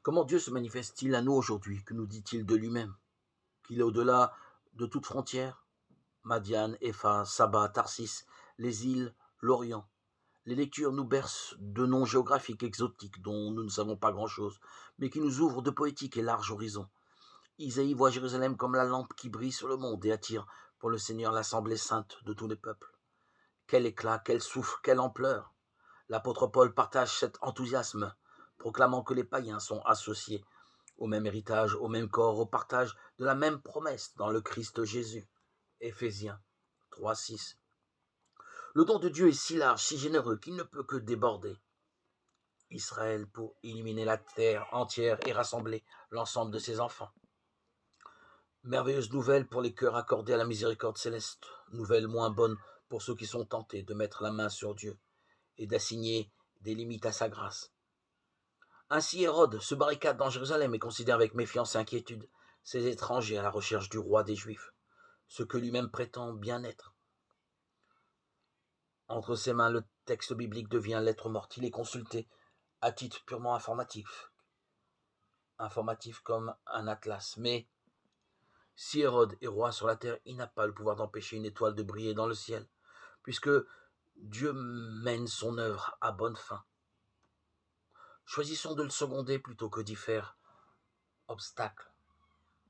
Comment Dieu se manifeste-t-il à nous aujourd'hui? Que nous dit-il de lui-même? Qu'il est au-delà de toute frontière? Madiane, Epha, Saba, Tarsis, les îles, l'Orient. Les lectures nous bercent de noms géographiques exotiques dont nous ne savons pas grand-chose, mais qui nous ouvrent de poétiques et larges horizons. Isaïe voit Jérusalem comme la lampe qui brille sur le monde et attire pour le Seigneur l'assemblée sainte de tous les peuples. Quel éclat, quel souffle, quelle ampleur! L'apôtre Paul partage cet enthousiasme, proclamant que les païens sont associés au même héritage, au même corps, au partage de la même promesse dans le Christ Jésus. Éphésiens 3:6. Le don de Dieu est si large, si généreux, qu'il ne peut que déborder. Israël pour illuminer la terre entière et rassembler l'ensemble de ses enfants. Merveilleuse nouvelle pour les cœurs accordés à la miséricorde céleste, nouvelle moins bonne pour ceux qui sont tentés de mettre la main sur Dieu et d'assigner des limites à sa grâce. Ainsi Hérode se barricade dans Jérusalem et considère avec méfiance et inquiétude ces étrangers à la recherche du roi des Juifs, ce que lui-même prétend bien être. Entre ses mains, le texte biblique devient lettre morte. Il est consulté à titre purement informatif comme un atlas. Mais si Hérode est roi sur la terre, il n'a pas le pouvoir d'empêcher une étoile de briller dans le ciel, puisque Dieu mène son œuvre à bonne fin. Choisissons de le seconder plutôt que d'y faire obstacle.